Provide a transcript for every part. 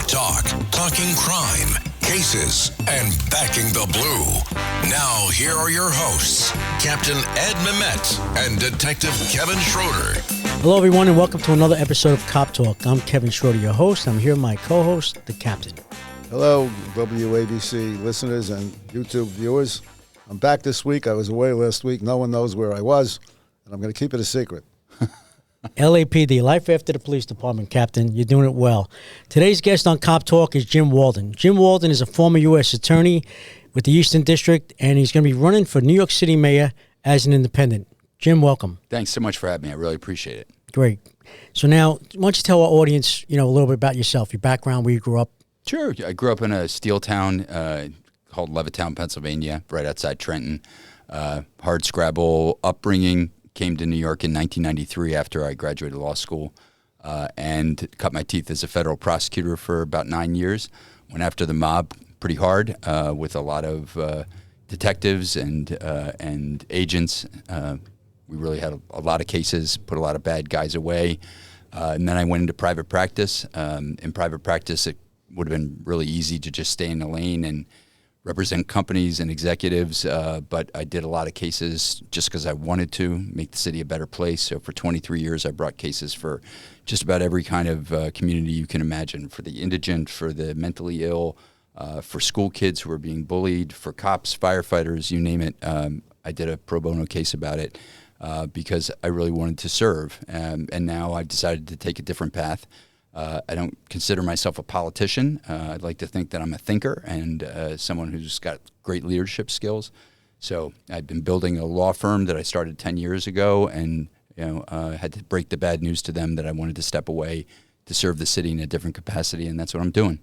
Talk, talking crime, cases, and backing the blue. Now, here are your hosts, Captain Ed Mehmet and Detective Kevin Schroeder. Hello, everyone, and welcome to another episode of Cop Talk. I'm Kevin Schroeder, your host. I'm here with my co-host, the Captain. Hello, WABC listeners and YouTube viewers. I'm back this week. I was away last week. No one knows where I was, and I'm going to keep it a secret. LAPD, Life After the Police Department, Captain. You're doing it well. Today's guest on Cop Talk is Jim Walden. Jim Walden is a former U.S. attorney with the Eastern District, and he's going to be running for New York City mayor as an independent. Jim, welcome. Thanks so much for having me. I really appreciate it. Great. So now, why don't you tell our audience, a little bit about yourself, your background, where you grew up? Sure. I grew up in a steel town called Levittown, Pennsylvania, right outside Trenton. Hard scrabble upbringing. Came to New York in 1993 after I graduated law school and cut my teeth as a federal prosecutor for about 9 years. Went after the mob pretty hard with a lot of detectives and agents. We really had a lot of cases, put a lot of bad guys away. And then I went into private practice. In private practice, it would have been really easy to just stay in the lane and represent companies and executives, but I did a lot of cases just because I wanted to make the city a better place. So for 23 years, I brought cases for just about every kind of community you can imagine, for the indigent, for the mentally ill, for school kids who are being bullied, for cops, firefighters, you name it. I did a pro bono case about it because I really wanted to serve. And now I've decided to take a different path. I don't consider myself a politician. I'd like to think that I'm a thinker and someone who's got great leadership skills. So I've been building a law firm that I started 10 years ago and had to break the bad news to them that I wanted to step away to serve the city in a different capacity, and that's what I'm doing.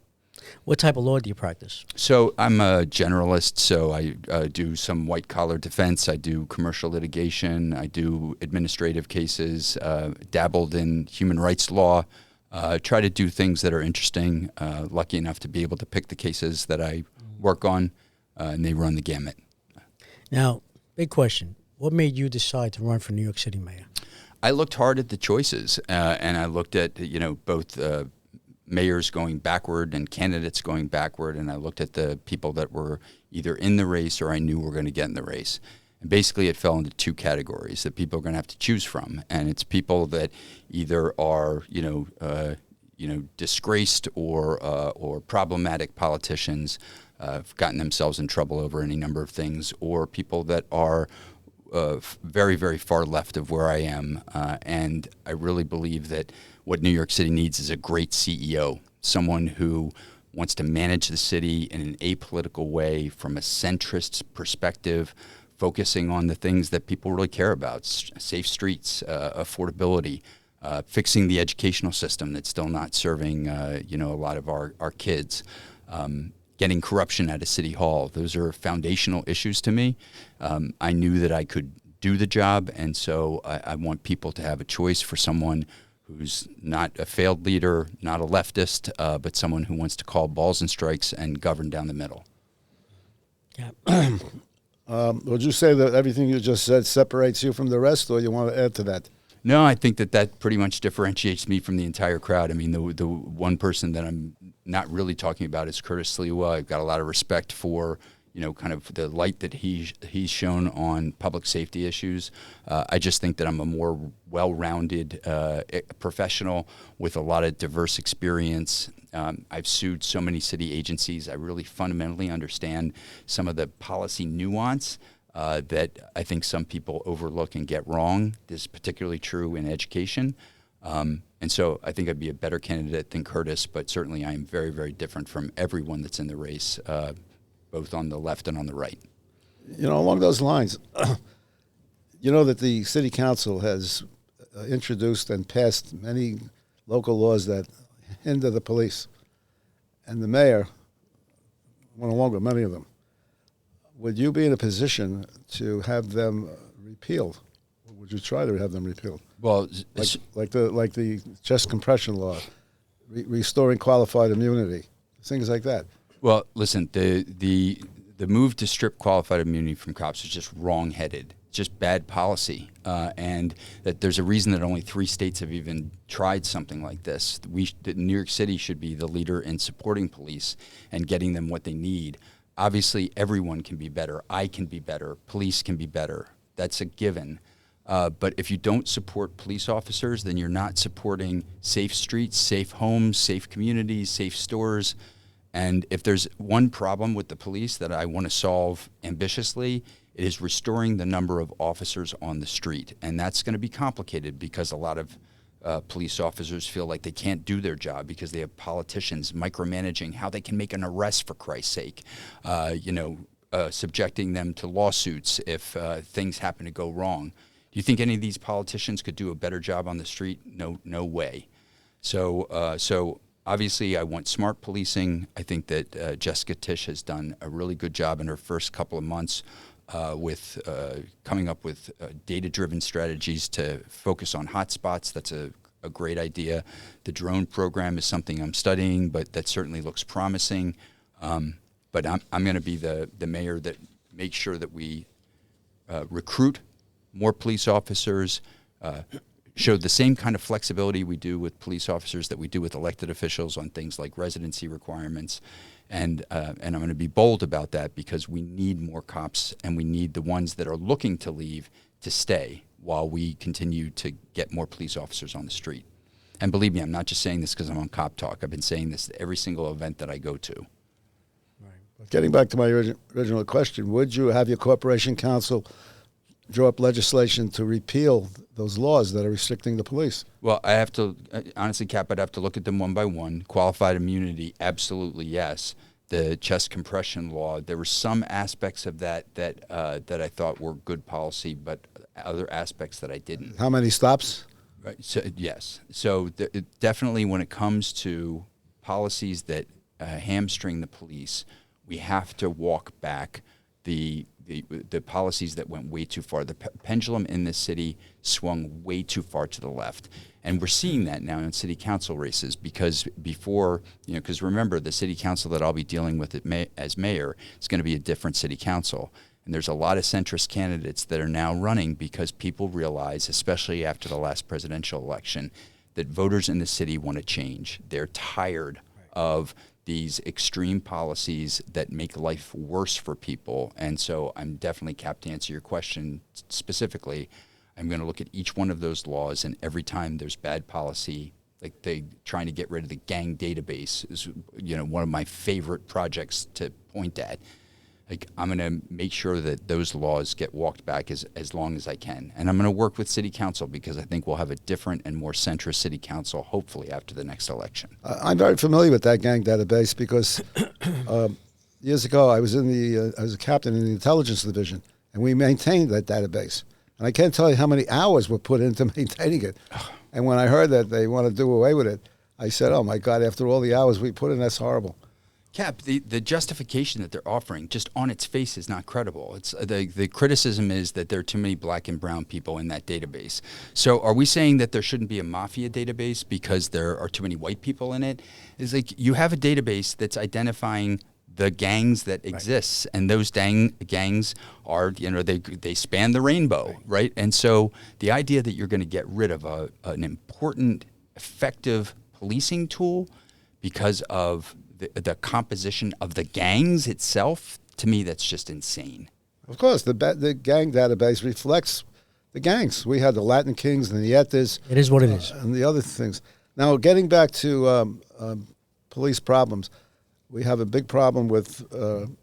What type of law do you practice? So I'm a generalist, so I do some white-collar defense. I do commercial litigation. I do administrative cases, dabbled in human rights law. Try to do things that are interesting, lucky enough to be able to pick the cases that I work on, and they run the gamut. Now, big question. What made you decide to run for New York City mayor? I looked hard at the choices, and I looked at, both mayors going backward and candidates going backward, and I looked at the people that were either in the race or I knew were going to get in the race. And basically, it fell into two categories that people are going to have to choose from, and it's people that either are, disgraced or problematic politicians, have gotten themselves in trouble over any number of things, or people that are very, very far left of where I am. And I really believe that what New York City needs is a great CEO, someone who wants to manage the city in an apolitical way from a centrist perspective, focusing on the things that people really care about: safe streets, affordability, fixing the educational system that's still not serving, a lot of our kids, getting corruption out of City Hall. Those are foundational issues to me. I knew that I could do the job, and so I want people to have a choice for someone who's not a failed leader, not a leftist, but someone who wants to call balls and strikes and govern down the middle. Yeah. Would you say that everything you just said separates you from the rest, or you want to add to that? No, I think that pretty much differentiates me from the entire crowd. I mean, the one person that I'm not really talking about is Curtis Sliwa. I've got a lot of respect for, kind of the light that he's shown on public safety issues. I just think that I'm a more well-rounded professional with a lot of diverse experience. I've sued so many city agencies. I really fundamentally understand some of the policy nuance that I think some people overlook and get wrong. This is particularly true in education. And so I think I'd be a better candidate than Curtis, but certainly I am very, very different from everyone that's in the race, both on the left and on the right. Along those lines, that the city council has introduced and passed many local laws that hinder the police, and the mayor went along with many of them. Would you be in a position to have them repealed? Or would you try to have them repealed? Well, like the chest compression law, restoring qualified immunity, things like that. Well, listen, the the move to strip qualified immunity from cops is just wrong-headed, just bad policy, and that there's a reason that only 3 states have even tried something like this. New York City should be the leader in supporting police and getting them what they need. Obviously, everyone can be better. I can be better. Police can be better. That's a given. But if you don't support police officers, then you're not supporting safe streets, safe homes, safe communities, safe stores. And if there's one problem with the police that I want to solve ambitiously, it is restoring the number of officers on the street. And that's going to be complicated because a lot of police officers feel like they can't do their job because they have politicians micromanaging how they can make an arrest, for Christ's sake, subjecting them to lawsuits if things happen to go wrong. Do you think any of these politicians could do a better job on the street? No way. So obviously I want smart policing. I think that Jessica Tisch has done a really good job in her first couple of months with coming up with data-driven strategies to focus on hotspots. That's a great idea. The drone program is something I'm studying, but that certainly looks promising. But I'm going to be the mayor that makes sure that we recruit more police officers, show the same kind of flexibility we do with police officers that we do with elected officials on things like residency requirements. And I'm going to be bold about that because we need more cops and we need the ones that are looking to leave to stay while we continue to get more police officers on the street. And believe me, I'm not just saying this because I'm on Cop Talk. I've been saying this at every single event that I go to. Right. Getting back to my original question, would you have your corporation council draw up legislation to repeal those laws that are restricting the police? Well, I have to, honestly, Cap, I'd have to look at them one by one. Qualified immunity, absolutely yes. The chest compression law, there were some aspects of that I thought were good policy, but other aspects that I didn't. How many stops? Right. So, yes. So definitely when it comes to policies that hamstring the police, we have to walk back the policies that went way too far. The pendulum in this city swung way too far to the left. And we're seeing that now in city council races because before, because remember, the city council that I'll be dealing with as mayor is going to be a different city council. And there's a lot of centrist candidates that are now running because people realize, especially after the last presidential election, that voters in the city want to change. They're tired of these extreme policies that make life worse for people. And so I'm definitely, Cap, to answer your question specifically, I'm going to look at each one of those laws, and every time there's bad policy, like they trying to get rid of the gang database is, one of my favorite projects to point at. Like, I'm going to make sure that those laws get walked back as long as I can. And I'm going to work with city council because I think we'll have a different and more centrist city council, hopefully, after the next election. I'm very familiar with that gang database because years ago I was I was a captain in the intelligence division, and we maintained that database. And I can't tell you how many hours were put into maintaining it. And when I heard that they want to do away with it, I said, oh, my God, after all the hours we put in, that's horrible. Cap, the justification that they're offering just on its face is not credible. It's the criticism is that there are too many black and brown people in that database. So are we saying that there shouldn't be a mafia database because there are too many white people in it? It's like you have a database that's identifying the gangs that exist, and those gangs are, they span the rainbow, right? And so the idea that you're going to get rid of an important, effective policing tool because of the composition of the gangs itself, to me, that's just insane. Of course, the gang database reflects the gangs. We had the Latin Kings and the Yetas. It is what it is. And the other things. Now, getting back to police problems, we have a big problem with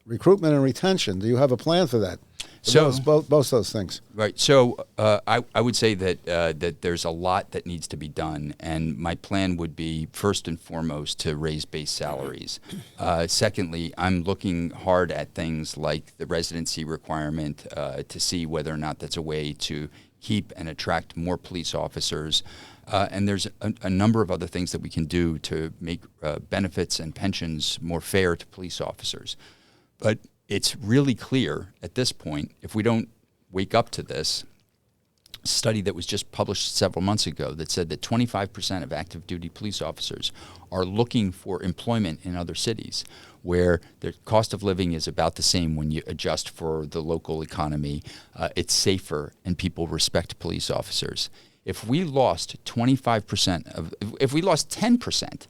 recruitment and retention. Do you have a plan for that? So both those things. Right. So I would say that there's a lot that needs to be done, and my plan would be first and foremost to raise base salaries. Secondly, I'm looking hard at things like the residency requirement to see whether or not that's a way to keep and attract more police officers. And there's a number of other things that we can do to make benefits and pensions more fair to police officers. But it's really clear at this point, if we don't wake up to this, study that was just published several months ago that said that 25% of active duty police officers are looking for employment in other cities where the cost of living is about the same when you adjust for the local economy. It's safer and people respect police officers. If we lost 25% if we lost 10%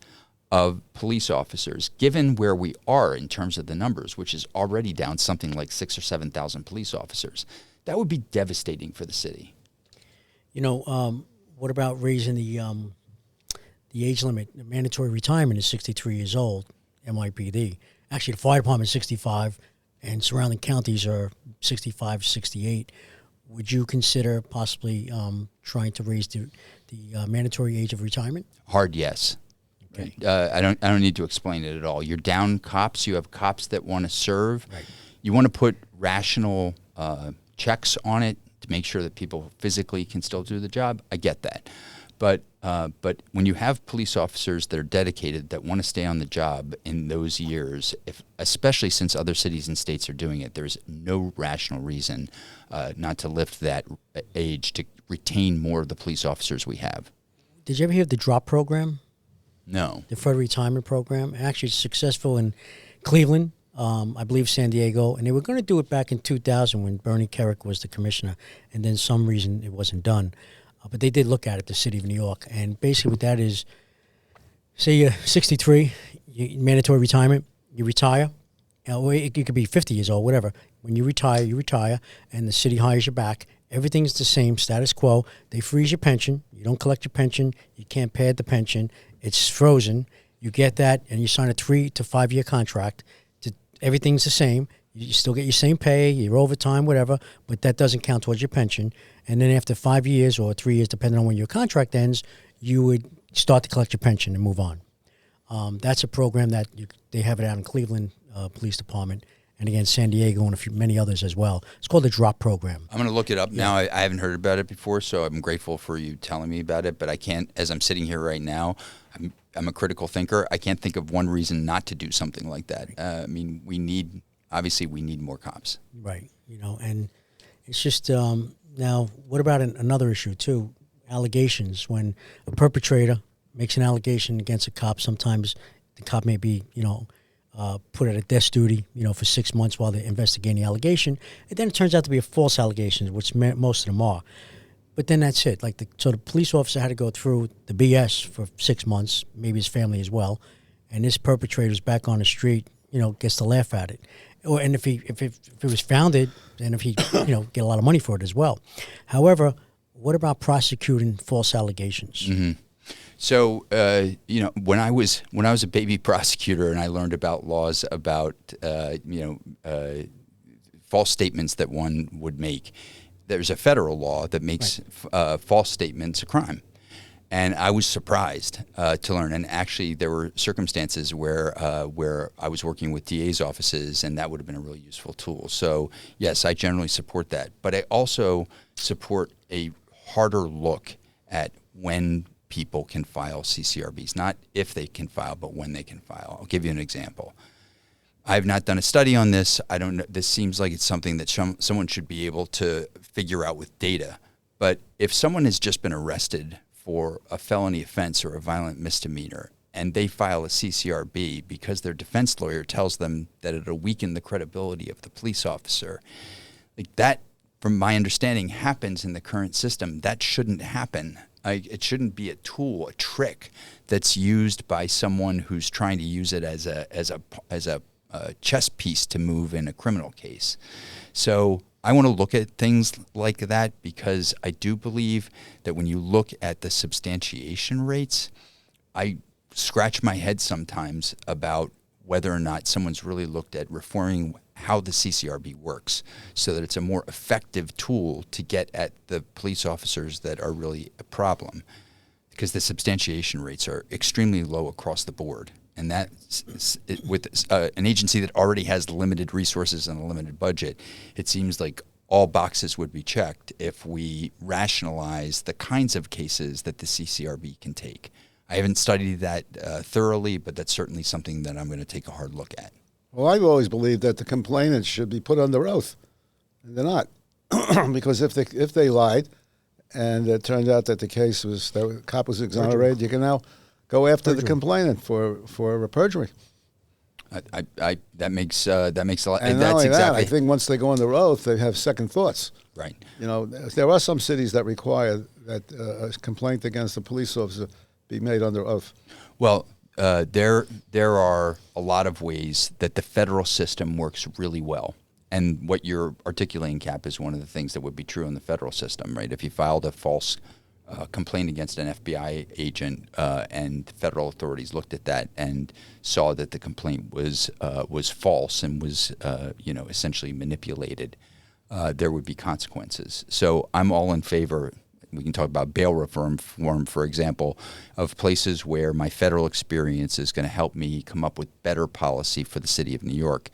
of police officers, given where we are in terms of the numbers, which is already down something like 6,000 or 7,000 police officers, that would be devastating for the city. What about raising the age limit? The mandatory retirement is 63 years old, MIPD. Actually, the fire department is 65, and surrounding counties are 65, 68. Would you consider possibly trying to raise the mandatory age of retirement? Hard yes. Okay. I don't need to explain it at all. You're down cops. You have cops that want to serve. Right. You want to put rational checks on it to make sure that people physically can still do the job. I get that. But when you have police officers that are dedicated, that want to stay on the job in those years, especially since other cities and states are doing it, there's no rational reason not to lift that age to retain more of the police officers we have. Did you ever hear of the DROP program? No. The Deferred Retirement Program. Actually, it's successful in Cleveland, I believe San Diego, and they were going to do it back in 2000 when Bernie Kerik was the commissioner, and then some reason it wasn't done. But they did look at it, the city of New York, and basically what that is, say you're 63, mandatory retirement, you retire, or you could be 50 years old, whatever. When you retire, and the city hires you back. Everything's the same, status quo. They freeze your pension. You don't collect your pension. You can't pad the pension. It's frozen. You get that, and you sign a 3 to 5 year contract. Everything's the same. You still get your same pay, your overtime, whatever, but that doesn't count towards your pension. And then after 5 years or 3 years, depending on when your contract ends, you would start to collect your pension and move on. That's a program that they have it out in Cleveland Police Department, and again, San Diego and many others as well. It's called the DROP program. I'm going to look it up now. I haven't heard about it before, so I'm grateful for you telling me about it, but I can't, as I'm sitting here right now, I'm a critical thinker. I can't think of one reason not to do something like that. We need more cops. Right. And it's just, now, what about another issue, too? Allegations. When a perpetrator makes an allegation against a cop, sometimes the cop may be, put at a desk duty, for 6 months while they're investigating the allegation. And then it turns out to be a false allegation, which most of them are. But then that's it. So the police officer had to go through the BS for 6 months, maybe his family as well. And this perpetrator's back on the street, gets to laugh at it. And if it was founded, and if he, get a lot of money for it as well. However, what about prosecuting false allegations? Mm-hmm. So, when I was a baby prosecutor and I learned about laws about, false statements that one would make, there's a federal law that makes false statements a crime. And I was surprised to learn. And actually, there were circumstances where I was working with DA's offices, and that would have been a really useful tool. So, yes, I generally support that. But I also support a harder look at when people can file CCRBs, not if they can file, but when they can file. I'll give you an example. I have not done a study on this. I don't know. This seems like it's something that someone should be able to figure out with data. But if someone has just been arrested for a felony offense or a violent misdemeanor, and they file a CCRB because their defense lawyer tells them that it'll weaken the credibility of the police officer, like that, from my understanding, happens in the current system. That shouldn't happen. It shouldn't be a tool, a trick that's used by someone who's trying to use it as a chess piece to move in a criminal case. So I want to look at things like that because I do believe that when you look at the substantiation rates, I scratch my head sometimes about whether or not someone's really looked at reforming how the CCRB works so that it's a more effective tool to get at the police officers that are really a problem, because the substantiation rates are extremely low across the board. And that, with an agency that already has limited resources and a limited budget, it seems like all boxes would be checked if we rationalize the kinds of cases that the CCRB can take. I haven't studied that thoroughly, but that's certainly something that I'm going to take a hard look at. Well, I've always believed that the complainants should be put under oath, and they're not, because if they lied and it turned out that the cop was exonerated, you can now go after the complainant for perjury. That makes a lot. And not only that, I think once they go under oath, they have second thoughts. Right. There are some cities that require that a complaint against a police officer be made under oath. Well, there are a lot of ways that the federal system works really well. And what you're articulating, Cap, is one of the things that would be true in the federal system, right? If you filed a false complaint against an FBI agent and federal authorities looked at that and saw that the complaint was false and was essentially manipulated, there would be consequences. So I'm all in favor. We can talk about bail reform, for example, of places where my federal experience is going to help me come up with better policy for the city of New York.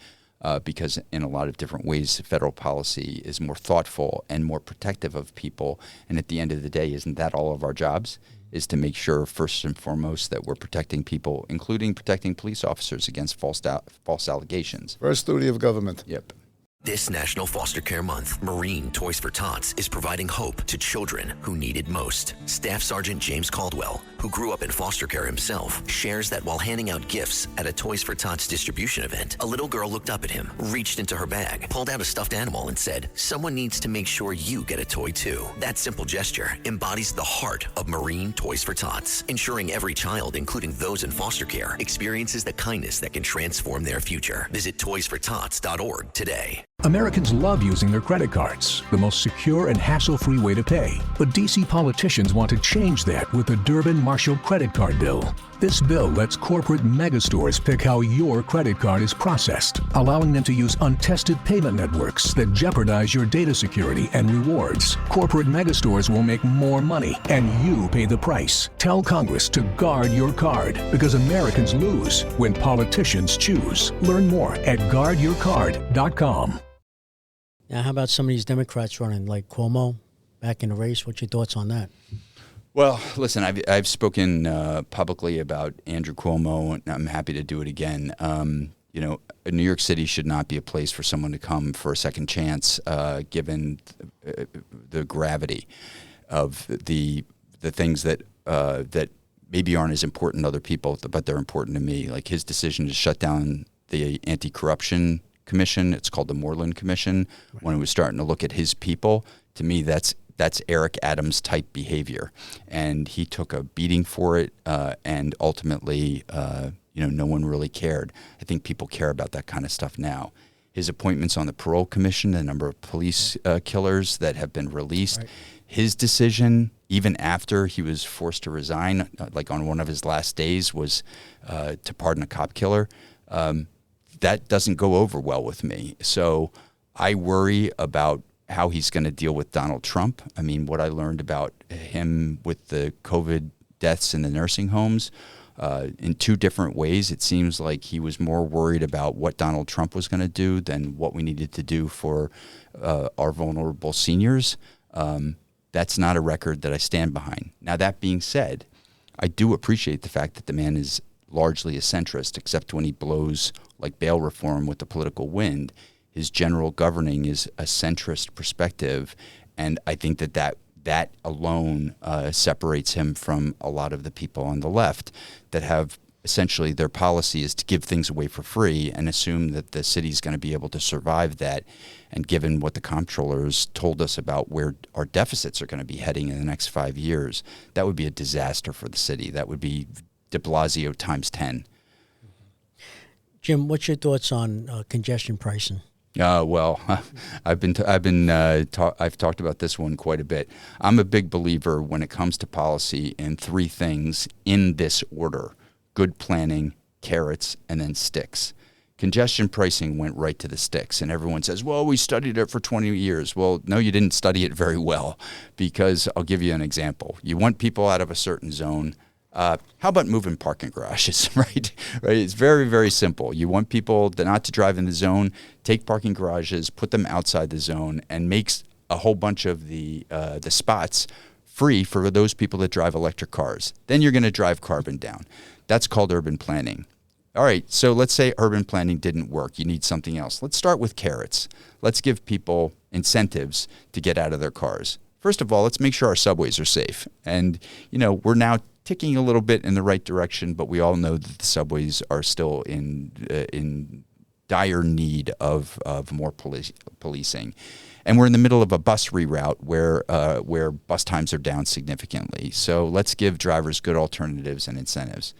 Because in a lot of different ways, federal policy is more thoughtful and more protective of people. And at the end of the day, isn't that all of our jobs? Is to make sure, first and foremost, that we're protecting people, including protecting police officers against false allegations. First duty of government. Yep. This National Foster Care Month, Marine Toys for Tots is providing hope to children who need it most. Staff Sergeant James Caldwell, who grew up in foster care himself, shares that while handing out gifts at a Toys for Tots distribution event, a little girl looked up at him, reached into her bag, pulled out a stuffed animal and said, "Someone needs to make sure you get a toy too." That simple gesture embodies the heart of Marine Toys for Tots, ensuring every child, including those in foster care, experiences the kindness that can transform their future. Visit toysfortots.org today. Americans love using their credit cards, the most secure and hassle-free way to pay. But D.C. politicians want to change that with the Durbin-Marshall credit card bill. This bill lets corporate megastores pick how your credit card is processed, allowing them to use untested payment networks that jeopardize your data security and rewards. Corporate megastores will make more money, and you pay the price. Tell Congress to guard your card, because Americans lose when politicians choose. Learn more at guardyourcard.com. Now, how about some of these Democrats running, like Cuomo, back in the race? What's your thoughts on that? Well, listen, I've spoken publicly about Andrew Cuomo, and I'm happy to do it again. New York City should not be a place for someone to come for a second chance, given the gravity of the things that maybe aren't as important to other people, but they're important to me. Like his decision to shut down the anti-corruption commission. It's called the Moreland Commission. Right. When it was starting to look at his people, to me, that's Eric Adams type behavior, and he took a beating for it. And ultimately, no one really cared. I think people care about that kind of stuff now. His appointments on the parole commission, the number of police killers that have been released, right. His decision, even after he was forced to resign, like on one of his last days, was to pardon a cop killer. That doesn't go over well with me. So I worry about how he's going to deal with Donald Trump. I mean, what I learned about him with the COVID deaths in the nursing homes, in two different ways, it seems like he was more worried about what Donald Trump was going to do than what we needed to do for our vulnerable seniors. That's not a record that I stand behind. Now, that being said, I do appreciate the fact that the man is largely a centrist, except when he blows like bail reform with the political wind. His general governing is a centrist perspective, and I think that alone separates him from a lot of the people on the left that have essentially their policy is to give things away for free and assume that the city's going to be able to survive that. And given what the comptrollers told us about where our deficits are going to be heading in the next 5 years, that would be a disaster for the city. That would be de Blasio times 10. Jim, what's your thoughts on congestion pricing? Well, I've talked about this one quite a bit. I'm a big believer when it comes to policy in three things in this order: good planning, carrots, and then sticks. Congestion pricing went right to the sticks, and everyone says, well, we studied it for 20 years. Well, no, you didn't study it very well, because I'll give you an example. You want people out of a certain zone. How about moving parking garages, right? It's very, very simple. You want people not to drive in the zone, take parking garages, put them outside the zone, and makes a whole bunch of the spots free for those people that drive electric cars. Then you're going to drive carbon down. That's called urban planning. All right, so let's say urban planning didn't work. You need something else. Let's start with carrots. Let's give people incentives to get out of their cars. First of all, let's make sure our subways are safe. And, we're now ticking a little bit in the right direction, but we all know that the subways are still in dire need of more policing. And we're in the middle of a bus reroute where bus times are down significantly. So let's give drivers good alternatives and incentives.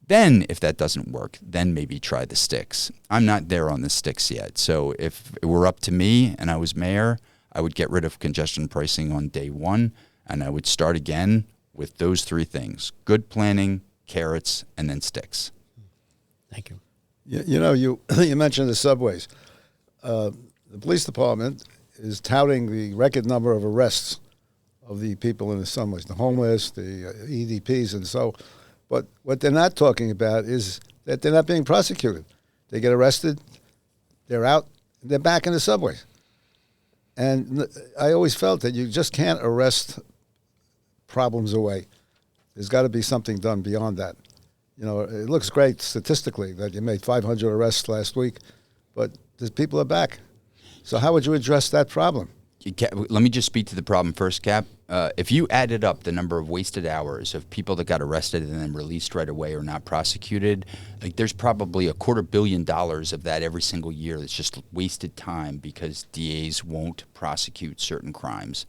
Then, if that doesn't work, then maybe try the sticks. I'm not there on the sticks yet. So if it were up to me and I was mayor, I would get rid of congestion pricing on day one, and I would start again with those three things: good planning, carrots, and then sticks. Thank you. You mentioned the subways. The police department is touting the record number of arrests of the people in the subways, the homeless, the EDPs, and so. But what they're not talking about is that they're not being prosecuted. They get arrested, they're out, they're back in the subways. And I always felt that you just can't arrest problems away. There's got to be something done beyond that. It looks great statistically that you made 500 arrests last week, but the people are back. So how would you address that problem? Let me just speak to the problem first, Cap. If you added up the number of wasted hours of people that got arrested and then released right away or not prosecuted, there's probably $250 million of that every single year that's just wasted time because DAs won't prosecute certain crimes.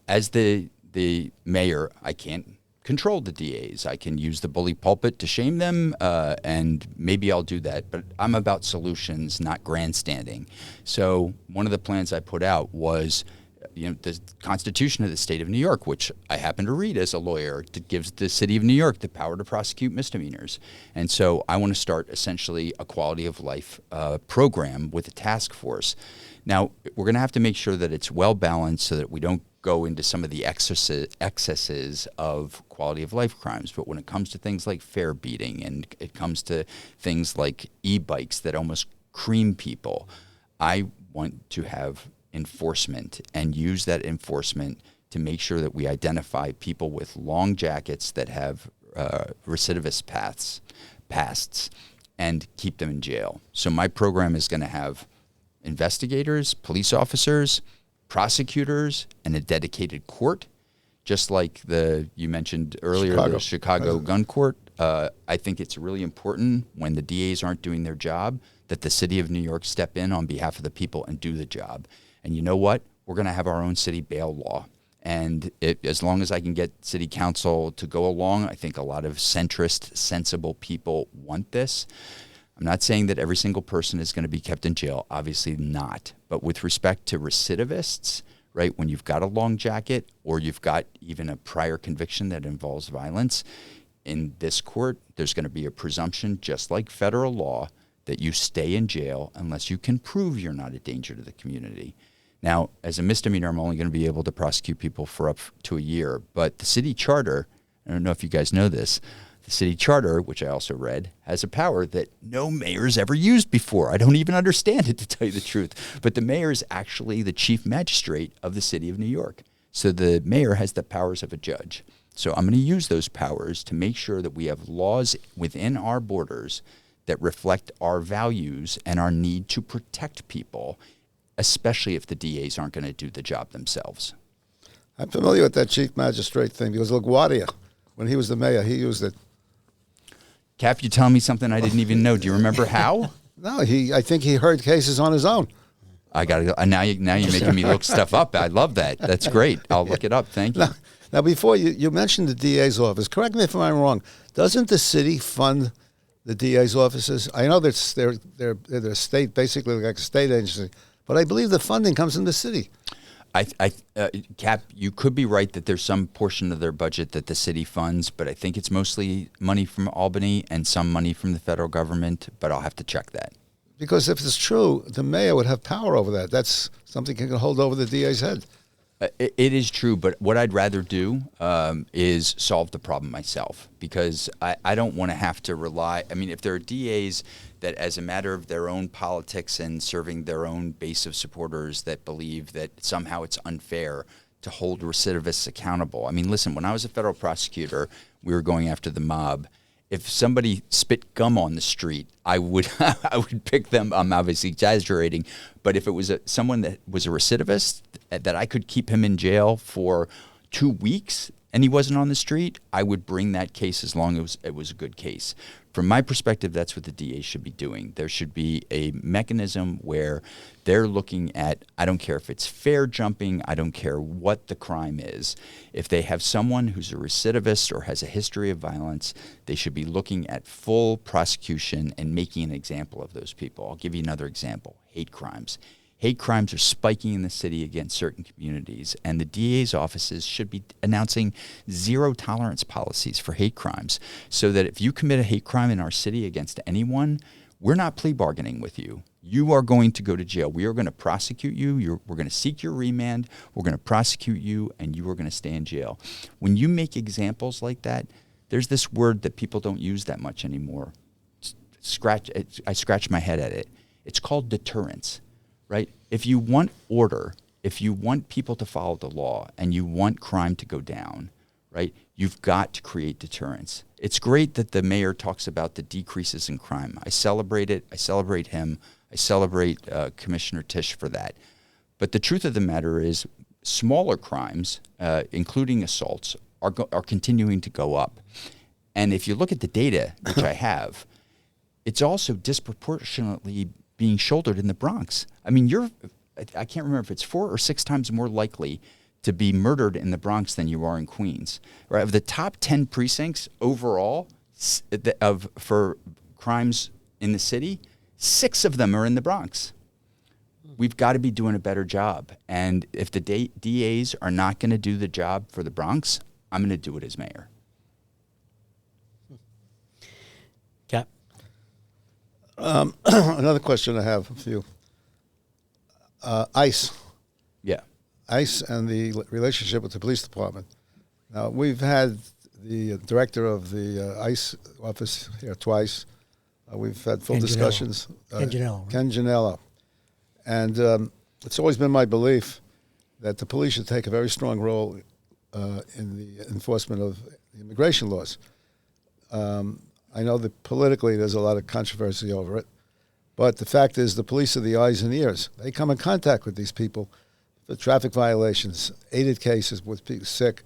As the mayor, I can't control the DAs. I can use the bully pulpit to shame them, and maybe I'll do that. But I'm about solutions, not grandstanding. So one of the plans I put out was, the Constitution of the state of New York, which I happen to read as a lawyer, that gives the city of New York the power to prosecute misdemeanors. And so I want to start essentially a quality of life program with a task force. Now, we're going to have to make sure that it's well balanced so that we don't go into some of the excesses of quality of life crimes. But when it comes to things like fare beating and it comes to things like e-bikes that almost cream people, I want to have enforcement and use that enforcement to make sure that we identify people with long jackets that have recidivist pasts and keep them in jail. So my program is going to have investigators, police officers, prosecutors, and a dedicated court, just like you mentioned earlier, the Chicago gun court. I think it's really important when the DAs aren't doing their job that the city of New York step in on behalf of the people and do the job. And you know what? We're going to have our own city bail law. And as long as I can get city council to go along, I think a lot of centrist, sensible people want this. I'm not saying that every single person is going to be kept in jail. Obviously not. But with respect to recidivists, right, when you've got a long jacket or you've got even a prior conviction that involves violence, in this court, there's going to be a presumption, just like federal law, that you stay in jail unless you can prove you're not a danger to the community. Now, as a misdemeanor, I'm only going to be able to prosecute people for up to a year. But the city charter, I don't know if you guys know this, the city charter, which I also read, has a power that no mayor's ever used before. I don't even understand it, to tell you the truth. But the mayor is actually the chief magistrate of the city of New York. So the mayor has the powers of a judge. So I'm going to use those powers to make sure that we have laws within our borders that reflect our values and our need to protect people, especially if the DAs aren't going to do the job themselves. I'm familiar with that chief magistrate thing because LaGuardia, when he was the mayor, he used it. Cap, you telling me something I didn't even know. Do you remember how? No, I think he heard cases on his own. I got to go. Now you're making me look stuff up. I love that. That's great. I'll look it up. Thank you. Now before you mentioned the DA's office, correct me if I'm wrong, doesn't the city fund the DA's offices? I know that they're state, basically like a state agency, but I believe the funding comes from the city. Cap, you could be right that there's some portion of their budget that the city funds, but I think it's mostly money from Albany and some money from the federal government, but I'll have to check that. Because if it's true, the mayor would have power over that. That's something he can hold over the DA's head. It is true, but what I'd rather do is solve the problem myself, because I don't want to have to rely. I mean, if there are DAs that, as a matter of their own politics and serving their own base of supporters, that believe that somehow it's unfair to hold recidivists accountable. I mean, listen, when I was a federal prosecutor, we were going after the mob, If somebody spit gum on the street, I would I would pick them. I'm obviously exaggerating, but if it was someone that was a recidivist, that I could keep him in jail for 2 weeks and he wasn't on the street, I would bring that case as long as it was a good case. From my perspective, that's what the DA should be doing. There should be a mechanism where they're looking at, I don't care if it's fair jumping, I don't care what the crime is. If they have someone who's a recidivist or has a history of violence, they should be looking at full prosecution and making an example of those people. I'll give you another example, hate crimes. Hate crimes are spiking in the city against certain communities, and the DA's offices should be announcing zero tolerance policies for hate crimes so that if you commit a hate crime in our city against anyone, we're not plea bargaining with you. You are going to go to jail. We are going to prosecute you. We're going to seek your remand. We're going to prosecute you, and you are going to stay in jail. When you make examples like that, there's this word that people don't use that much anymore. I scratch my head at it. It's called deterrence. Right? If you want order, if you want people to follow the law and you want crime to go down, right, you've got to create deterrence. It's great that the mayor talks about the decreases in crime. I celebrate it. I celebrate him. I celebrate Commissioner Tisch for that. But the truth of the matter is smaller crimes, including assaults, are continuing to go up. And if you look at the data, which I have, it's also disproportionately being shouldered in the Bronx. I mean, I can't remember if it's 4 or 6 times more likely to be murdered in the Bronx than you are in Queens. Right? Of the top 10 precincts overall for crimes in the city, 6 of them are in the Bronx. We've got to be doing a better job. And if the DAs are not going to do the job for the Bronx, I'm going to do it as mayor. Cap. Another question I have for you. ICE. Yeah. ICE and the relationship with the police department. Now, we've had the director of the ICE office here twice. We've had full discussions. Ken Janello. Right? Ken Janello. And it's always been my belief that the police should take a very strong role in the enforcement of the immigration laws. I know that politically there's a lot of controversy over it, but the fact is the police are the eyes and ears. They come in contact with these people for traffic violations, aided cases with people sick,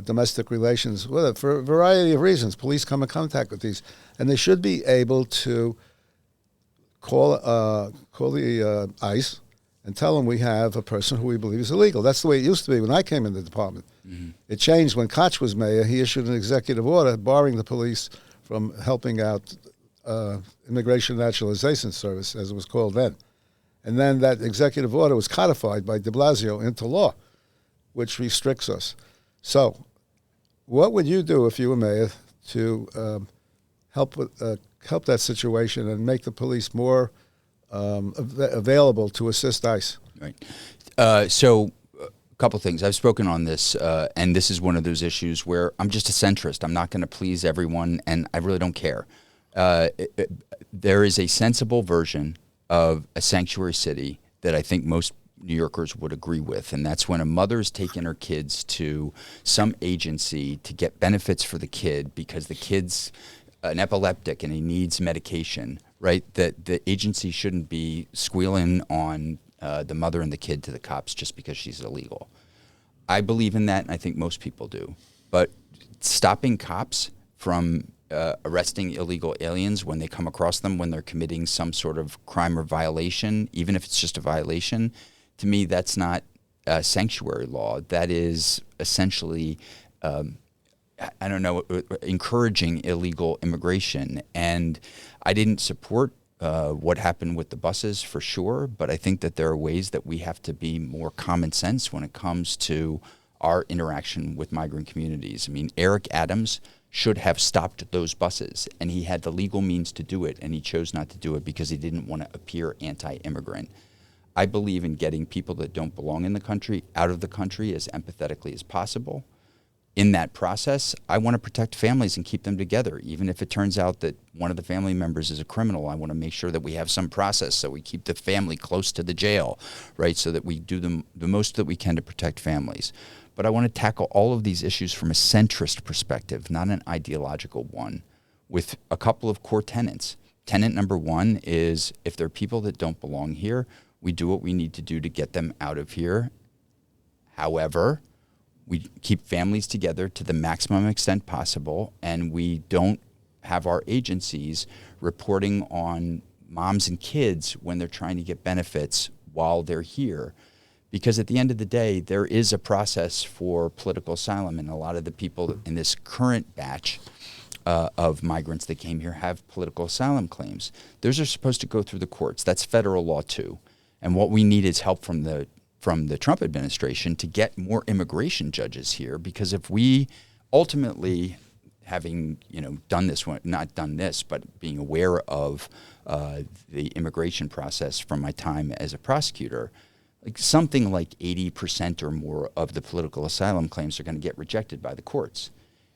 domestic relations, whatever, for a variety of reasons. Police come in contact with these, and they should be able to call the ICE and tell them we have a person who we believe is illegal. That's the way it used to be when I came in the department. Mm-hmm. It changed when Koch was mayor. He issued an executive order barring the police from helping out Immigration Naturalization Service, as it was called then. And then that executive order was codified by de Blasio into law, which restricts us. So what would you do if you were mayor to help that situation and make the police more available to assist ICE? Right. So a couple things. I've spoken on this, and this is one of those issues where I'm just a centrist. I'm not going to please everyone, and I really don't care. There is a sensible version of a sanctuary city that I think most New Yorkers would agree with, and that's when a mother's taking her kids to some agency to get benefits for the kid because the kid's an epileptic and he needs medication, right? That the agency shouldn't be squealing on the mother and the kid to the cops just because she's illegal. I believe in that, and I think most people do. But stopping cops from arresting illegal aliens when they come across them, when they're committing some sort of crime or violation, even if it's just a violation, to me, that's not sanctuary law. That is essentially, encouraging illegal immigration. And I didn't support what happened with the buses for sure, but I think that there are ways that we have to be more common sense when it comes to our interaction with migrant communities. I mean, Eric Adams should have stopped those buses, and he had the legal means to do it, and he chose not to do it because he didn't want to appear anti-immigrant. I believe in getting people that don't belong in the country out of the country as empathetically as possible. In that process, I want to protect families and keep them together. Even if it turns out that one of the family members is a criminal, I want to make sure that we have some process so we keep the family close to the jail, right, so that we do the most that we can to protect families. But I want to tackle all of these issues from a centrist perspective, not an ideological one. with a couple of core tenets. Tenet number one is if there are people that don't belong here, we do what we need to do to get them out of here. However, we keep families together to the maximum extent possible, and we don't have our agencies reporting on moms and kids when they're trying to get benefits while they're here. Because at the end of the day, there is a process for political asylum, and a lot of the people in this current batch of migrants that came here have political asylum claims. Those are supposed to go through the courts. That's federal law too. And what we need is help from the Trump administration to get more immigration judges here, because if we ultimately, having done this one, not done this, but being aware of the immigration process from my time as a prosecutor, like something like 80% or more of the political asylum claims are going to get rejected by the courts.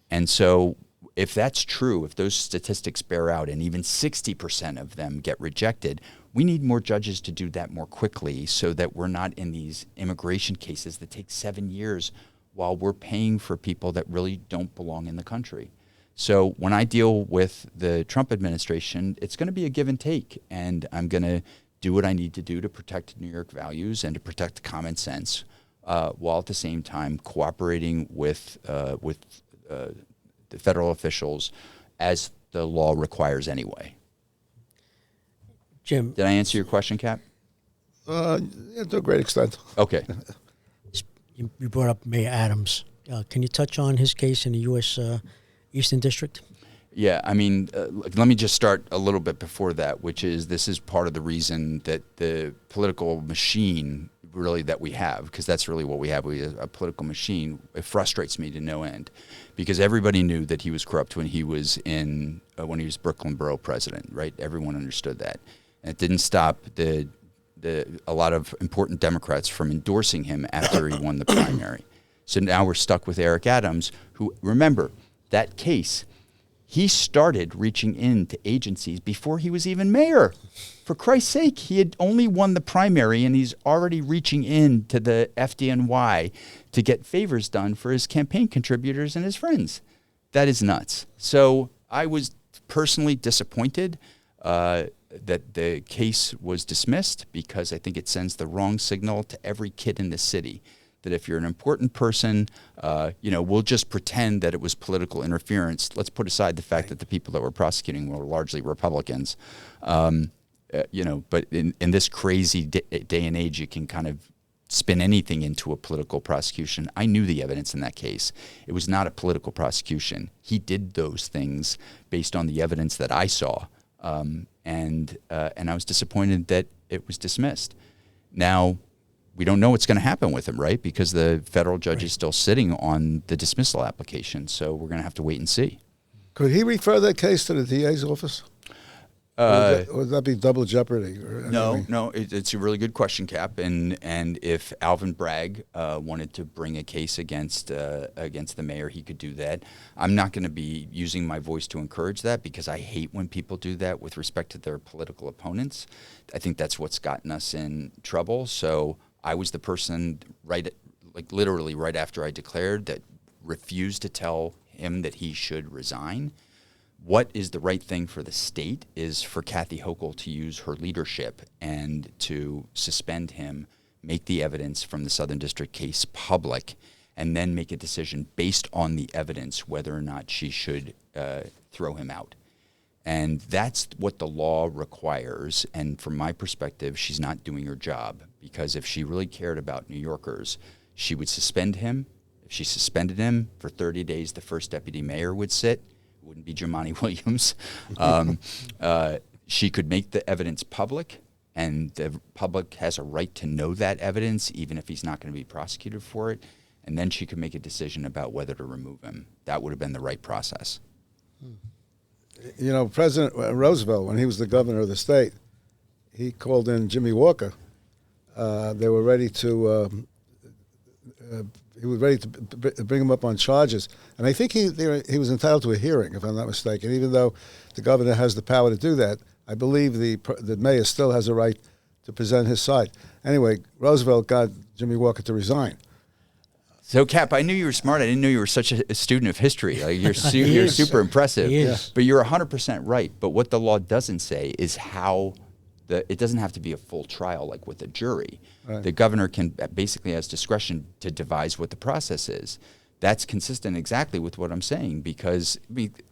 And so if that's true, if those statistics bear out and even 60% of them get rejected, we need more judges to do that more quickly so that we're not in these immigration cases that take 7 years while we're paying for people that really don't belong in the country. So when I deal with the Trump administration, it's going to be a give and take, and I'm going to do what I need to do to protect New York values and to protect common sense, while at the same time cooperating with the federal officials as the law requires anyway. Jim, did I answer your question, Cap? Yeah, to a great extent. Okay. you brought up Mayor Adams. Can you touch on his case in the U.S. Eastern District? Yeah, I mean, let me just start a little bit before that, which is this is part of the reason that the political machine really that we have, because that's really what we have. We have a political machine. It frustrates me to no end, because everybody knew that he was corrupt when he was when he was Brooklyn Borough president, right? Everyone understood that, and it didn't stop a lot of important Democrats from endorsing him after he won the primary. So now we're stuck with Eric Adams, who, remember, that case, he started reaching into agencies before he was even mayor. For Christ's sake, he had only won the primary, and he's already reaching in to the FDNY to get favors done for his campaign contributors and his friends. That is nuts. So I was personally disappointed that the case was dismissed, because I think it sends the wrong signal to every kid in the city that if you're an important person, we'll just pretend that it was political interference. Let's put aside the fact that the people that were prosecuting were largely Republicans. But in this crazy day and age, you can kind of spin anything into a political prosecution. I knew the evidence in that case. It was not a political prosecution. He did those things based on the evidence that I saw. And I was disappointed that it was dismissed. Now, we don't know what's going to happen with him, right? Because the federal judge is still sitting on the dismissal application. So we're going to have to wait and see. Could he refer that case to the DA's office? Would that be double jeopardy? No, it's a really good question, Cap. And if Alvin Bragg wanted to bring a case against the mayor, he could do that. I'm not going to be using my voice to encourage that, because I hate when people do that with respect to their political opponents. I think that's what's gotten us in trouble. So I was the person literally right after I declared that refused to tell him that he should resign. What is the right thing for the state is for Kathy Hochul to use her leadership and to suspend him, make the evidence from the Southern District case public, and then make a decision based on the evidence whether or not she should throw him out. And that's what the law requires. And from my perspective, she's not doing her job, because if she really cared about New Yorkers, she would suspend him. If she suspended him for 30 days, the first deputy mayor would sit. It wouldn't be Jumaane Williams. She could make the evidence public, and the public has a right to know that evidence, even if he's not going to be prosecuted for it. And then she could make a decision about whether to remove him. That would have been the right process. You know, President Roosevelt, when he was the governor of the state, he called in Jimmy Walker. They were ready to. He was ready to bring him up on charges, and I think he was entitled to a hearing, if I'm not mistaken. Even though the governor has the power to do that, I believe the mayor still has a right to present his side. Anyway, Roosevelt got Jimmy Walker to resign. So, Cap, I knew you were smart. I didn't know you were such a student of history. Like you're super impressive. He is. But you're 100% right. But what the law doesn't say is how it doesn't have to be a full trial like with a jury. Right. The governor can basically has discretion to devise what the process is. That's consistent exactly with what I'm saying because,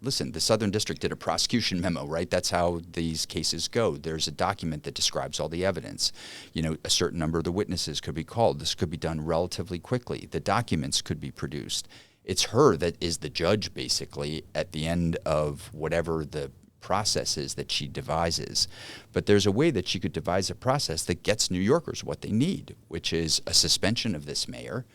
listen, the Southern District did a prosecution memo, right? That's how these cases go. There's a document that describes all the evidence. A certain number of the witnesses could be called. This could be done relatively quickly. The documents could be produced. It's her that is the judge, basically, at the end of whatever the process is that she devises. But there's a way that she could devise a process that gets New Yorkers what they need, which is a suspension of this mayor,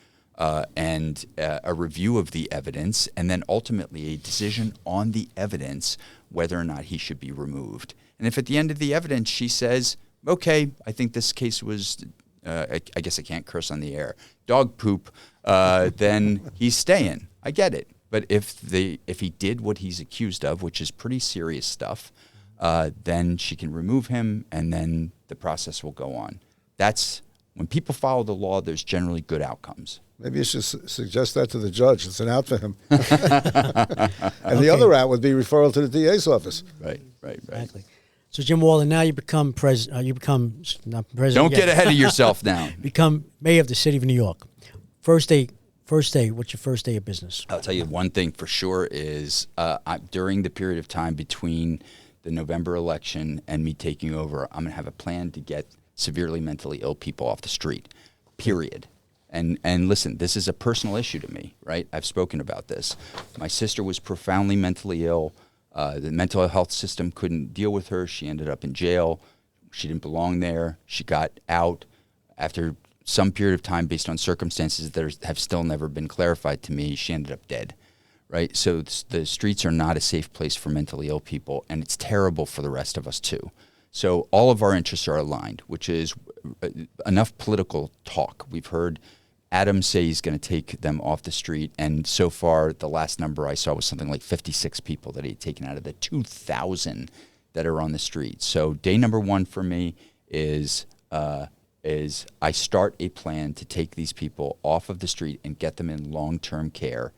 and a review of the evidence, and then ultimately a decision on the evidence whether or not he should be removed. And if at the end of the evidence she says, okay, I think this case was, I guess I can't curse on the air, dog poop, then he's staying. I get it. But if he did what he's accused of, which is pretty serious stuff, then she can remove him, and then the process will go on. That's when people follow the law, there's generally good outcomes. Maybe you should suggest that to the judge. It's an out for him. And the other out would be referral to the DA's office. Right. Exactly. So, Jim Walden, now you become president. You become not president. Don't get ahead of yourself now. Become mayor of the city of New York. First day. What's your first day of business? I'll tell you one thing for sure is during the period of time between the November election and me taking over, I'm going to have a plan to get severely mentally ill people off the street, period. And listen, this is a personal issue to me, right? I've spoken about this. My sister was profoundly mentally ill. The mental health system couldn't deal with her. She ended up in jail. She didn't belong there. She got out after some period of time based on circumstances that have still never been clarified to me. She ended up dead, right? So the streets are not a safe place for mentally ill people, and it's terrible for the rest of us too. So all of our interests are aligned, which is enough political talk. We've heard Adam say he's going to take them off the street, and so far the last number I saw was something like 56 people that he had taken out of the 2,000 that are on the street. So day number one for me is I start a plan to take these people off of the street and get them in long-term care.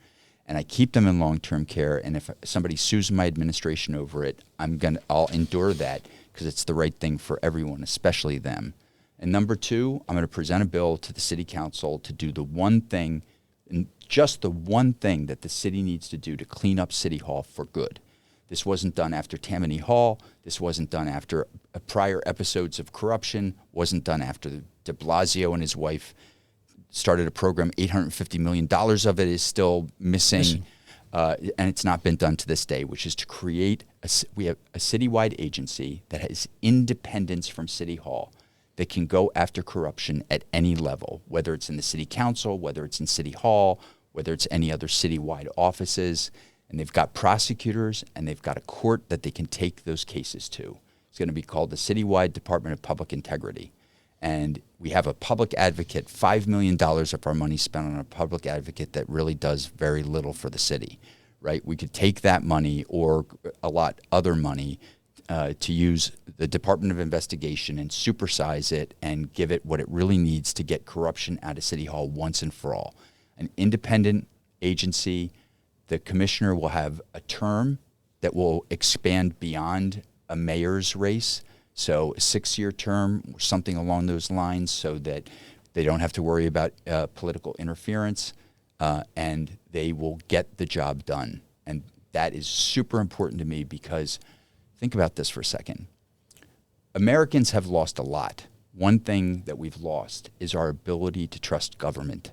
And I keep them in long-term care. And if somebody sues my administration over it, I'll endure that because it's the right thing for everyone, especially them. And number two, I'm going to present a bill to the city council to do the one thing, and just the one thing that the city needs to do to clean up City Hall for good. This wasn't done after Tammany Hall. This wasn't done after prior episodes of corruption. Wasn't done after de Blasio and his wife started a program. $850 million of it is still missing. And it's not been done to this day, which is to create we have a citywide agency that has independence from City Hall that can go after corruption at any level, whether it's in the city council, whether it's in City Hall, whether it's any other citywide offices. And they've got prosecutors, and they've got a court that they can take those cases to. It's going to be called the Citywide Department of Public Integrity. And we have a public advocate, $5 million of our money spent on a public advocate that really does very little for the city, right? We could take that money or allot other money to use the Department of Investigation and supersize it and give it what it really needs to get corruption out of City Hall once and for all. An independent agency. The commissioner will have a term that will expand beyond a mayor's race. So a 6-year term or something along those lines so that they don't have to worry about political interference and they will get the job done. And that is super important to me because think about this for a second. Americans have lost a lot. One thing that we've lost is our ability to trust government.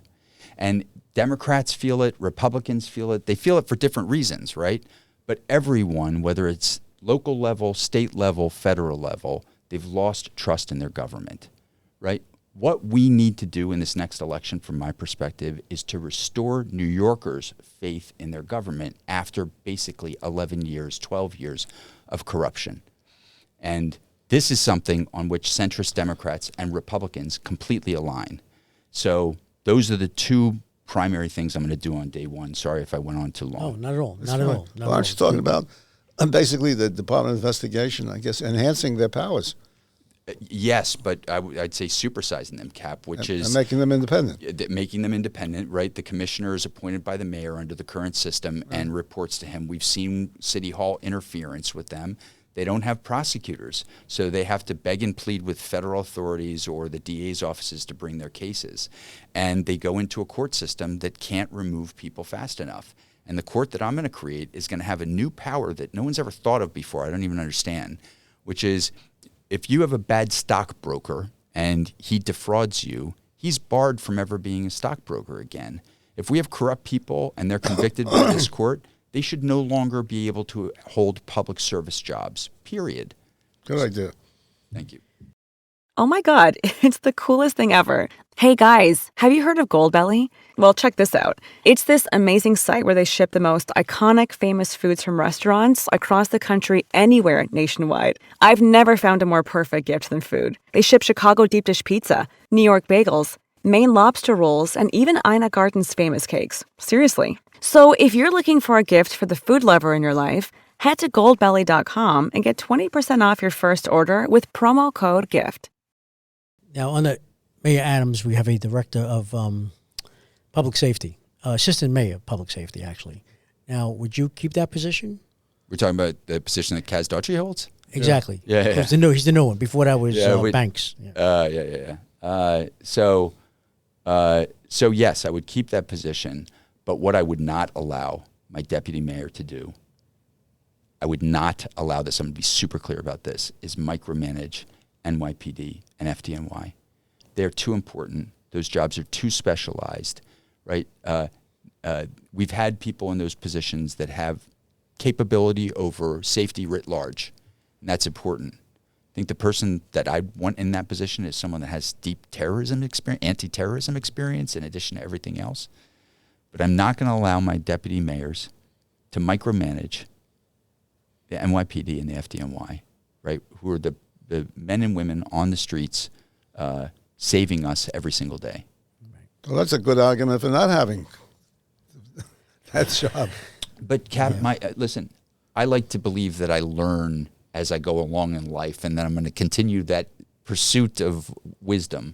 And Democrats feel it, Republicans feel it. They feel it for different reasons, right? But everyone, whether it's local level, state level, federal level, they've lost trust in their government, right? What we need to do in this next election, from my perspective, is to restore New Yorkers' faith in their government after basically 11 years, 12 years of corruption. And this is something on which centrist Democrats and Republicans completely align. So those are the two primary things I'm going to do on day one. Sorry if I went on too long. No, not at all. Not at all. Well, aren't you talking about basically the Department of Investigation, I guess, enhancing their powers? Yes, but I'd say supersizing them, Cap, which is and making them independent. Making them independent, right? The commissioner is appointed by the mayor under the current system and reports to him. We've seen City Hall interference with them. They don't have prosecutors, so they have to beg and plead with federal authorities or the DA's offices to bring their cases. And they go into a court system that can't remove people fast enough. And the court that I'm going to create is going to have a new power that no one's ever thought of before. I don't even understand, which is if you have a bad stockbroker and he defrauds you, he's barred from ever being a stockbroker again. If we have corrupt people and they're convicted by this court, they should no longer be able to hold public service jobs, period. Good idea. Thank you. Oh my God, it's the coolest thing ever. Hey guys, have you heard of Goldbelly? Well, check this out. It's this amazing site where they ship the most iconic, famous foods from restaurants across the country, anywhere nationwide. I've never found a more perfect gift than food. They ship Chicago deep dish pizza, New York bagels, Maine lobster rolls, and even Ina Garten's famous cakes. Seriously. So if you're looking for a gift for the food lover in your life, head to goldbelly.com and get 20% off your first order with promo code GIFT. Now, on the Mayor Adams, we have a director of public safety, assistant mayor of public safety, actually. Now, would you keep that position? We're talking about the position that Kaz Daughtry holds? Exactly. Yeah. He's the new one. Before that was Banks. So yes, I would keep that position. But what I would not allow my deputy mayor to do, I would not allow this, I'm going to be super clear about this, is micromanage NYPD and FDNY. They're too important. Those jobs are too specialized, right? We've had people in those positions that have capability over safety writ large, and that's important. I think the person that I want in that position is someone that has deep terrorism experience, anti-terrorism experience, in addition to everything else. But I'm not going to allow my deputy mayors to micromanage the NYPD and the FDNY, right, who are the men and women on the streets saving us every single day. Well, that's a good argument for not having that job. But, Cap, listen, I like to believe that I learn as I go along in life, and that I'm going to continue that pursuit of wisdom.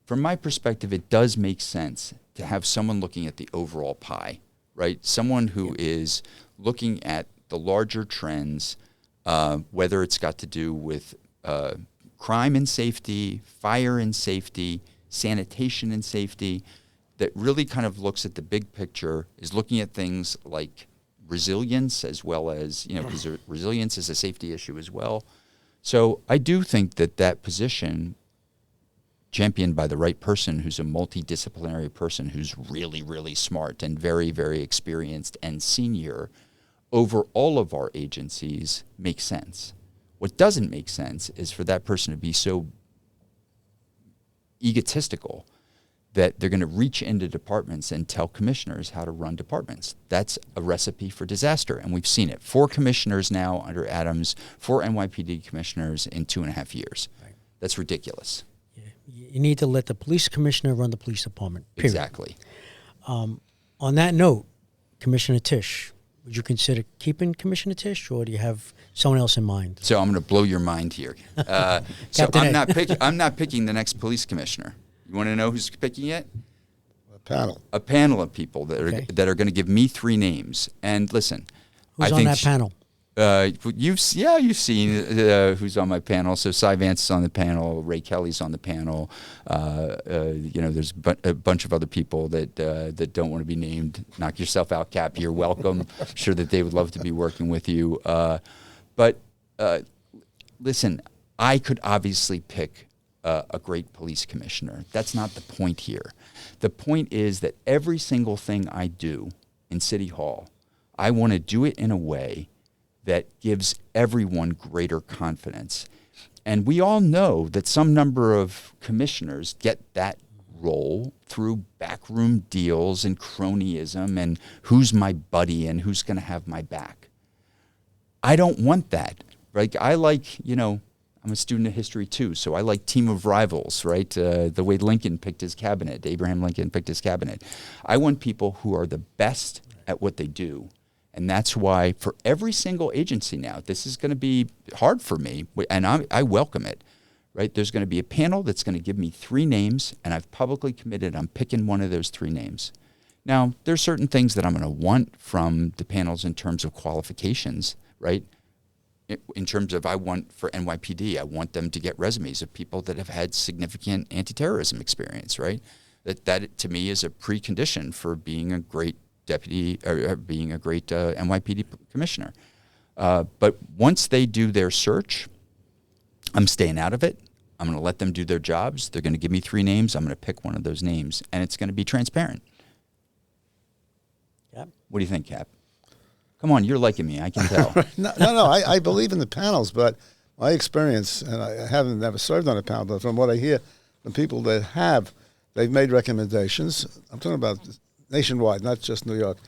From my perspective, it does make sense to have someone looking at the overall pie, right? Someone who is looking at the larger trends, whether it's got to do with crime and safety, fire and safety, sanitation and safety, that really kind of looks at the big picture, is looking at things like resilience as well as, because resilience is a safety issue as well. So I do think that position, championed by the right person who's a multidisciplinary person who's really, really smart and very, very experienced and senior over all of our agencies, makes sense. What doesn't make sense is for that person to be so egotistical that they're going to reach into departments and tell commissioners how to run departments. That's a recipe for disaster, and we've seen it. 4 commissioners now under Adams, 4 NYPD commissioners in 2.5 years. Right. That's ridiculous. Yeah. You need to let the police commissioner run the police department, period. Exactly. On that note, Commissioner Tisch, would you consider keeping Commissioner Tisch, or do you have someone else in mind? So I'm going to blow your mind here. So I'm not picking the next police commissioner. You want to know who's picking it? A panel of people that are going to give me 3 names. And listen, who's on that panel? You've seen who's on my panel. So Cy Vance is on the panel. Ray Kelly's on the panel. There's a bunch of other people that don't want to be named. Knock yourself out, Cap. You're welcome. I'm sure that they would love to be working with you. But listen, I could obviously pick a great police commissioner. That's not the point here. The point is that every single thing I do in City Hall, I want to do it in a way that gives everyone greater confidence. And we all know that some number of commissioners get that role through backroom deals and cronyism and who's my buddy and who's going to have my back. I don't want that. Like, I like, I'm a student of history too, so I like team of rivals, right? The way Lincoln picked his cabinet, Abraham Lincoln picked his cabinet. I want people who are the best at what they do. And that's why for every single agency now, this is going to be hard for me, and I welcome it, right? There's going to be a panel that's going to give me 3 names, and I've publicly committed I'm picking one of those 3 names. Now, there's certain things that I'm going to want from the panels in terms of qualifications, right? In terms of I want for NYPD, I want them to get resumes of people that have had significant anti-terrorism experience, right? That to me is a precondition for being a great deputy or being a great NYPD commissioner. But once they do their search, I'm staying out of it. I'm going to let them do their jobs. They're going to give me 3 names. I'm going to pick one of those names, and it's going to be transparent. Yep. What do you think, Cap? Come on, you're liking me. I can tell. No. I believe in the panels, but my experience, and I haven't never served on a panel, but from what I hear from people that have, they've made recommendations. I'm talking about nationwide, not just New York.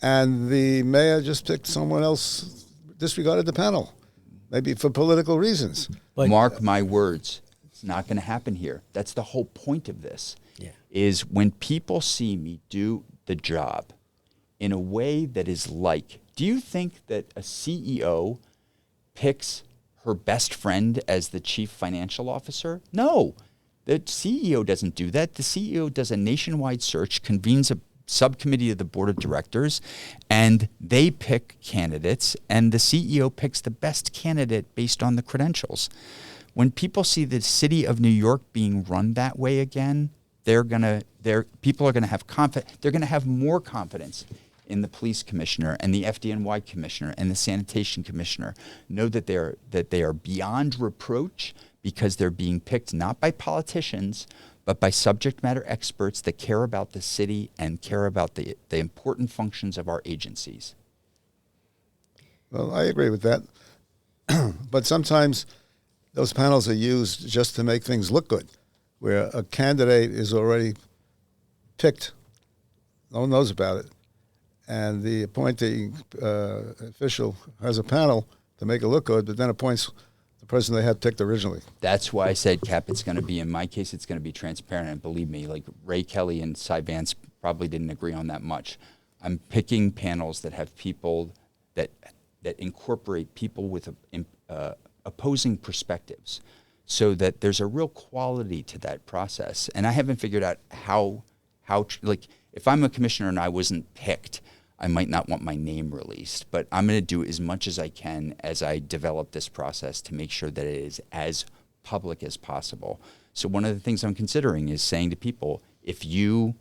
And the mayor just picked someone else, disregarded the panel, maybe for political reasons. But, Mark my words, it's not going to happen here. That's the whole point of this, is when people see me do the job in a way that is like, do you think that a CEO picks her best friend as the chief financial officer? No, the CEO doesn't do that. The CEO does a nationwide search, convenes a subcommittee of the board of directors, and they pick candidates, and the CEO picks the best candidate based on the credentials. When people see the city of New York being run that way again, people are gonna have they're gonna have more confidence in the police commissioner and the FDNY commissioner and the sanitation commissioner. Know that they are beyond reproach because they're being picked not by politicians, but by subject matter experts that care about the city and care about the important functions of our agencies. Well, I agree with that. But sometimes those panels are used just to make things look good, where a candidate is already picked, no one knows about it, and the appointing official has a panel to make it look good, but then appoints the person they had picked originally. That's why I said, Cap, it's going to be, in my case, it's going to be transparent. And believe me, like Ray Kelly and Cy Vance probably didn't agree on that much. I'm picking panels that have people that incorporate people with opposing perspectives, so that there's a real quality to that process. And I haven't figured out how like, if I'm a commissioner and I wasn't picked, I might not want my name released, but I'm going to do as much as I can as I develop this process to make sure that it is as public as possible. So one of the things I'm considering is saying to people, if you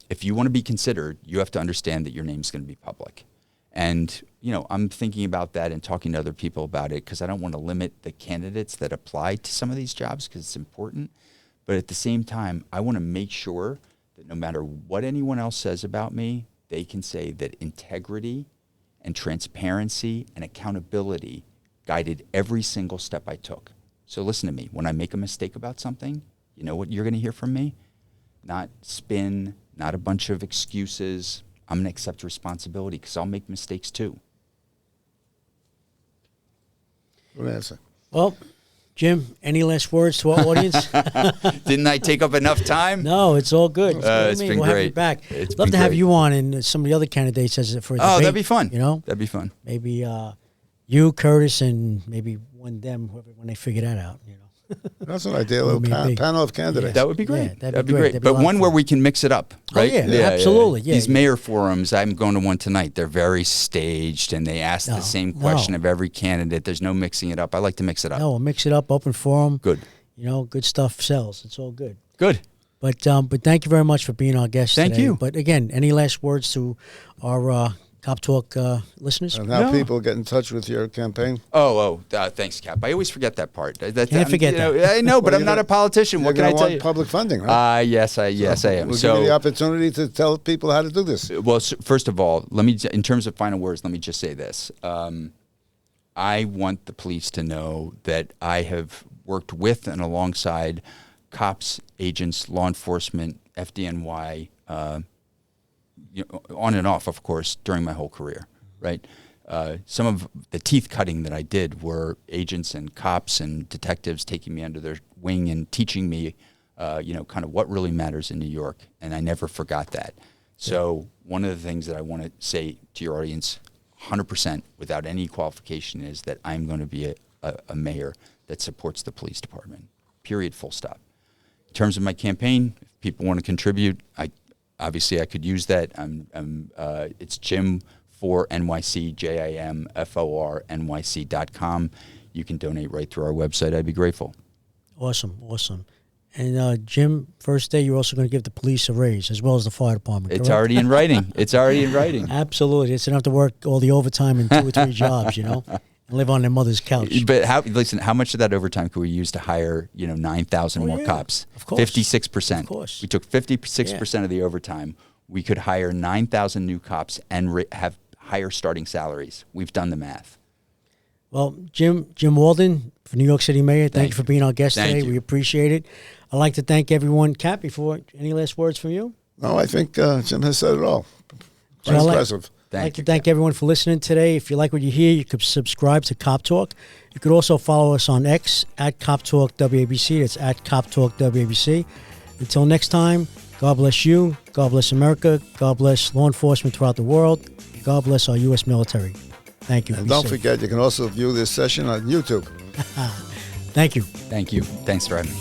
want to be considered, you have to understand that your name's going to be public. And, I'm thinking about that and talking to other people about it, because I don't want to limit the candidates that apply to some of these jobs, because it's important. But at the same time, I want to make sure that no matter what anyone else says about me, they can say that integrity and transparency and accountability guided every single step I took. So listen to me. When I make a mistake about something, you know what you're going to hear from me? Not spin, not a bunch of excuses. I'm going to accept responsibility, because I'll make mistakes too. Good answer. well, Jim, any last words to our audience? Didn't I take up enough time? No, it's all good. It's been we'll have great. you back. It's Love been to have great. you on, and some of the other candidates as for a debate. Oh, that'd be fun. That'd be fun. Maybe you, Curtis, and maybe when they figure that out. That's an idea, a little Well, maybe. panel of candidates. That would be great. Yeah, that'd be great. But one where we can mix it up, right? Oh, yeah, absolutely. Yeah, These mayor forums, I'm going to one tonight. They're very staged, and they ask the same question of every candidate. There's no mixing it up. I like to mix it up. No, we'll mix it up, open forum. Good. Good stuff sells. It's all good. Good. But thank you very much for being our guest Thank today. you. But again, any last words to our Cop Talk listeners? And how people get in touch with your campaign? Thanks, Cap. I always forget that part. Can't forget that. I know, but Well, I'm not a politician. What can I tell you? Public funding, right? Yes, I am. We'll give you the opportunity to tell people how to do this. Well, first of all, in terms of final words, let me just say this. I want the police to know that I have worked with and alongside cops, agents, law enforcement, FDNY, on and off, of course, during my whole career, right? Some of the teeth cutting that I did were agents and cops and detectives taking me under their wing and teaching me, kind of what really matters in New York, and I never forgot that. So one of the things that I want to say to your audience, 100% without any qualification, is that I'm going to be a mayor that supports the police department. Period, full stop. In terms of my campaign, if people want to contribute, I could use that. It's Jim for NYC, JIMFORNYC.com. You can donate right through our website. I'd be grateful. Awesome. And Jim, first day, you're also going to give the police a raise as well as the fire department. It's correct? already in writing. Absolutely. It's enough to work all the overtime in 2 or 3 jobs, and live on their mother's couch. But how much of that overtime could we use to hire 9,000 more cops? Of course. 56%. Of course. We took 56% of the overtime. We could hire 9,000 new cops and have higher starting salaries. We've done the math. Well, Jim Walden, for New York City Mayor, thank you for being our guest today. You. We appreciate it. I'd like to thank everyone. Cap, before any last words from you? No, I think Jim has said it all. Quite impressive. I'd like to thank everyone for listening today. If you like what you hear, you could subscribe to Cop Talk. You could also follow us on X at Cop Talk WABC. That's at Cop Talk WABC. Until next time, God bless you. God bless America. God bless law enforcement throughout the world. God bless our U.S. military. Thank you. And don't forget, you can also view this session on YouTube. Thank you. Thank you. Thanks for having me.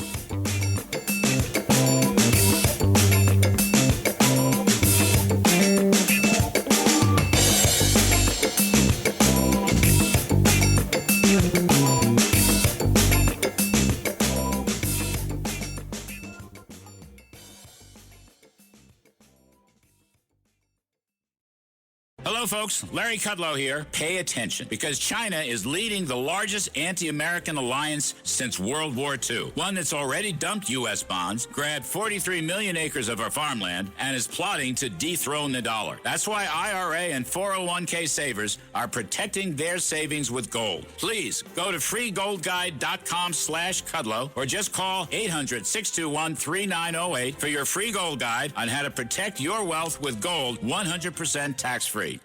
Hello, folks. Larry Kudlow here. Pay attention, because China is leading the largest anti-American alliance since World War II. One that's already dumped U.S. bonds, grabbed 43 million acres of our farmland, and is plotting to dethrone the dollar. That's why IRA and 401k savers are protecting their savings with gold. Please go to freegoldguide.com/Kudlow or just call 800-621-3908 for your free gold guide on how to protect your wealth with gold 100% tax-free.